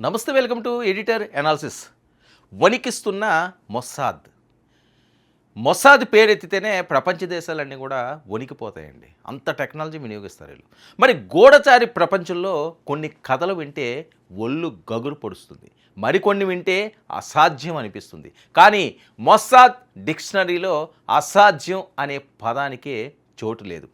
నమస్తే, welcome to editor analysis. వణికిస్తున్న Mossad. Mossad పేరెత్తితేనే ప్రపంచ దేశాలన్నీ కూడా వణికిపోతాయండి. అంత టెక్నాలజీ వినియోగిస్తారు వీళ్ళు. మరి గూఢచారి ప్రపంచంలో కొన్ని కథలు వింటే ఒళ్ళు గగురు పొడుస్తుంది, మరికొన్ని వింటే అసాధ్యం అనిపిస్తుంది. కానీ మొస్సాద్ డిక్షనరీలో అసాధ్యం అనే పదానికే చోటు లేదు.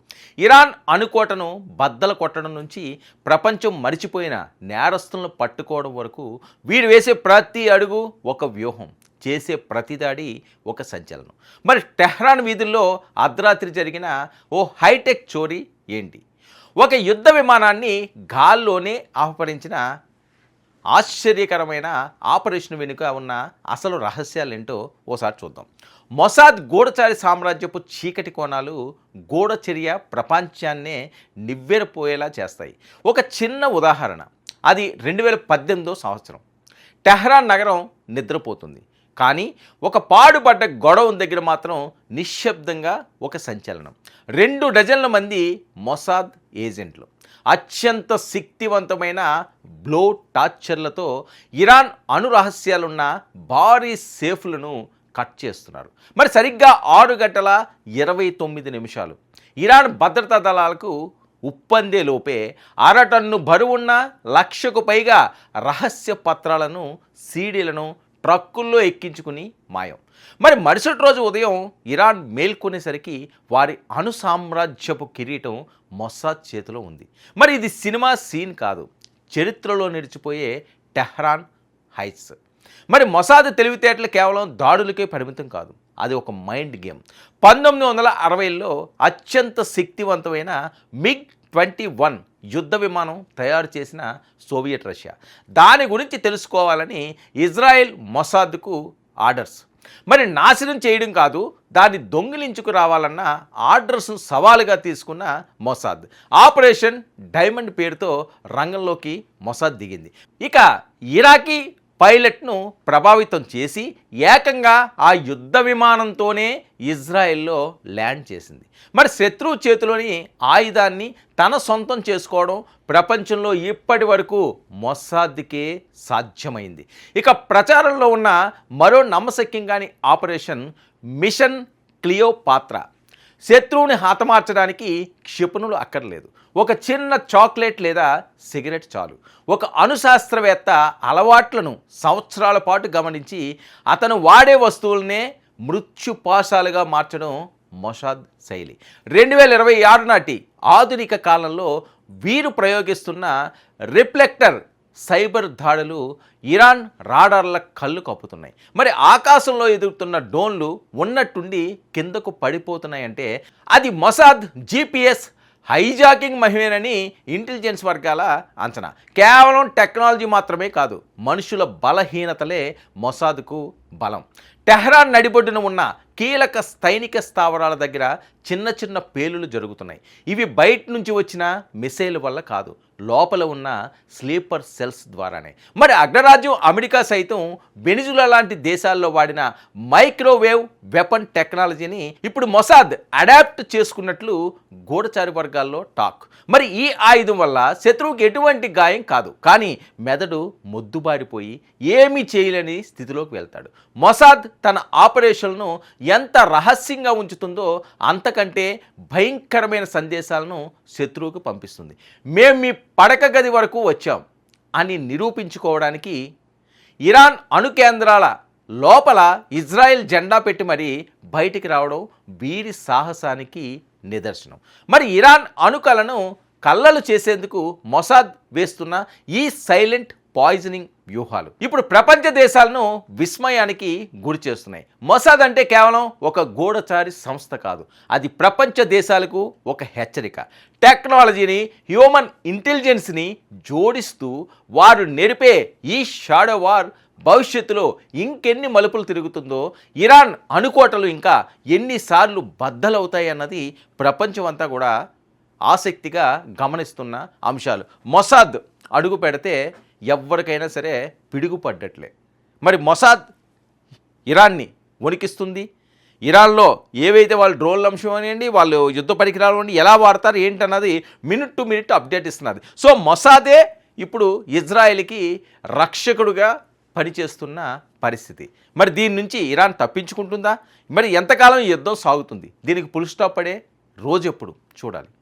ఇరాన్ అణుకోటను బద్దలు కొట్టడం నుంచి ప్రపంచం మరిచిపోయిన నేరస్తులను పట్టుకోవడం వరకు వీరు వేసే ప్రతి అడుగు ఒక వ్యూహం, చేసే ప్రతి దాడి ఒక సంచలనం. మరి టెహ్రాన్ వీధుల్లో అర్ధరాత్రి జరిగిన ఓ హైటెక్ చోరీ ఏంటి? ఒక యుద్ధ విమానాన్ని గాల్లోనే అపహరించిన ఆశ్చర్యకరమైన ఆపరేషన్ వెనుక ఉన్న అసలు రహస్యాలేంటో ఓసారి చూద్దాం. మొసాద్ గూఢచారి సామ్రాజ్యపు చీకటి కోణాలు గూఢచర్య ప్రపంచాన్నే నివ్వెరపోయేలా చేస్తాయి. ఒక చిన్న ఉదాహరణ, అది 2018 సంవత్సరం. టెహ్రాన్ నగరం నిద్రపోతుంది, కానీ ఒక పాడుపడ్డ గొడవ దగ్గర మాత్రం నిశ్శబ్దంగా ఒక సంచలనం. 2 డజన్ల మంది మొసాద్ ఏజెంట్లు అత్యంత శక్తివంతమైన బ్లో టార్చర్లతో ఇరాన్ అణు రహస్యాలున్న భారీ సేఫ్లను కట్ చేస్తున్నారు. మరి సరిగ్గా 6:29 ఇరాన్ భద్రతా దళాలకు ఉప్పందే లోపే అరటన్ను బరువున్న 1,00,000కు పైగా రహస్య పత్రాలను, సీడీలను ట్రక్కుల్లో ఎక్కించుకుని మాయం. మరి మరుసటి రోజు ఉదయం ఇరాన్ మేల్కొనేసరికి వారి అణు సామ్రాజ్యపు కిరీటం మొస్సాద్ చేతిలో ఉంది. మరి ఇది సినిమా సీన్ కాదు, చరిత్రలో నిలిచిపోయే టెహ్రాన్ హైట్స్. మరి మొసాద్ తెలివితేటలు కేవలం దాడులకే పరిమితం కాదు, అది ఒక మైండ్ గేమ్. 1960లో అత్యంత శక్తివంతమైన MiG-21 యుద్ధ విమానం తయారు చేసిన సోవియట్ రష్యా. దాని గురించి తెలుసుకోవాలని ఇజ్రాయెల్ మొసాద్కు ఆర్డర్స్. మరి నాశనం చేయడం కాదు, దాన్ని దొంగిలించుకు రావాలన్న ఆర్డర్స్ను సవాలుగా తీసుకున్న మొసాద్ ఆపరేషన్ డైమండ్ పేరుతో రంగంలోకి మొసాద్ దిగింది. ఇక ఇరాకీ పైలట్ను ప్రభావితం చేసి ఏకంగా ఆ యుద్ధ విమానంతోనే ఇజ్రాయెల్లో ల్యాండ్ చేసింది. మరి శత్రువు చేతిలోని ఆయుధాన్ని తన సొంతం చేసుకోవడం ప్రపంచంలో ఇప్పటి వరకు మొస్సాద్కే సాధ్యమైంది. ఇక ప్రచారంలో ఉన్న మరో నమ్మశక్యం కాని ఆపరేషన్ మిషన్ క్లియోపాత్రా. శత్రువుని హతమార్చడానికి క్షిపణులు అక్కర్లేదు, ఒక చిన్న చాక్లెట్ లేదా సిగరెట్ చాలు. ఒక అణుశాస్త్రవేత్త అలవాట్లను సంవత్సరాల పాటు గమనించి అతను వాడే వస్తువులనే మృత్యుపాశాలుగా మార్చడం మొసాద్ శైలి. 2026 నాటి ఆధునిక కాలంలో వీరు ప్రయోగిస్తున్న రిఫ్లెక్టర్ సైబర్ దాడులు ఇరాన్ రాడార్ల కళ్ళు కప్పుతున్నాయి. మరి ఆకాశంలో ఎదుగుతున్న డ్రోన్లు ఉన్నట్టుండి కిందకు పడిపోతున్నాయంటే అది మొసాద్ GPS హైజాకింగ్ మహిమేనని ఇంటెలిజెన్స్ వర్గాల అంచనా. కేవలం టెక్నాలజీ మాత్రమే కాదు, మనుషుల బలహీనతలే మొసాద్కు బలం. టెహ్రాన్ నడిబొడ్డున ఉన్న కీలక సైనిక స్థావరాల దగ్గర చిన్న చిన్న పేలులు జరుగుతున్నాయి. ఇవి బయట నుంచి వచ్చిన మిసైల్ వల్ల కాదు, లోపల ఉన్న స్లీపర్ సెల్స్ ద్వారానే. మరి అగ్రరాజ్యం అమెరికా సైతం వెనిజులా లాంటి దేశాల్లో వాడిన మైక్రోవేవ్ వెపన్ టెక్నాలజీని ఇప్పుడు మొసాద్ అడాప్ట్ చేసుకున్నట్లు గూఢచారి వర్గాల్లో టాక్. మరి ఈ ఆయుధం వల్ల శత్రువుకి ఎటువంటి గాయం కాదు, కానీ మెదడు మొద్దుబారిపోయి ఏమీ చేయలేని స్థితిలోకి వెళ్తాడు. మొసాద్ తన ఆపరేషన్లను ఎంత రహస్యంగా ఉంచుతుందో అంతకంటే భయంకరమైన సందేశాలను శత్రువుకు పంపిస్తుంది. మేము మీ పడక గది వరకు వచ్చాం అని నిరూపించుకోవడానికి ఇరాన్ అణు కేంద్రాల లోపల ఇజ్రాయెల్ జెండా పెట్టి మరీ బయటికి రావడం వీరి సాహసానికి నిదర్శనం. మరి ఇరాన్ అణుకలను కల్లలు చేసేందుకు మొసాద్ వేస్తున్న ఈ సైలెంట్ పాయిజనింగ్ వ్యూహాలు ఇప్పుడు ప్రపంచ దేశాలను విస్మయానికి గురి చేస్తున్నాయి. మొసాద్ అంటే కేవలం ఒక గూఢచారి సంస్థ కాదు, అది ప్రపంచ దేశాలకు ఒక హెచ్చరిక. టెక్నాలజీని, హ్యూమన్ ఇంటెలిజెన్స్ని జోడిస్తూ వారు నెరిపే ఈ షాడో వార్ భవిష్యత్తులో ఇంకెన్ని మలుపులు తిరుగుతుందో, ఇరాన్ అణుకోటలు ఇంకా ఎన్నిసార్లు బద్దలవుతాయి అన్నది ప్రపంచం అంతా కూడా ఆసక్తిగా గమనిస్తున్న అంశాలు. మొసాద్ అడుగు పెడితే ఎవరికైనా సరే పిడుగుపడ్డట్లే. మరి మొసాద్ ఇరాన్ని వణికిస్తుంది. ఇరాన్లో ఏవైతే వాళ్ళు డ్రోన్ల అంశం అనివ్వండి, వాళ్ళు యుద్ధ పరికరాలు ఎలా వాడతారు ఏంటన్నది మినిట్ టు మినిట్ అప్డేట్ ఇస్తున్నది. సో మొసాదే ఇప్పుడు ఇజ్రాయెల్కి రక్షకుడుగా పనిచేస్తున్న పరిస్థితి. మరి దీని నుంచి ఇరాన్ తప్పించుకుంటుందా? మరి ఎంతకాలం ఈ యుద్ధం సాగుతుంది? దీనికి ఫుల్ స్టాప్ పడే రోజు ఎప్పుడు చూడాలి.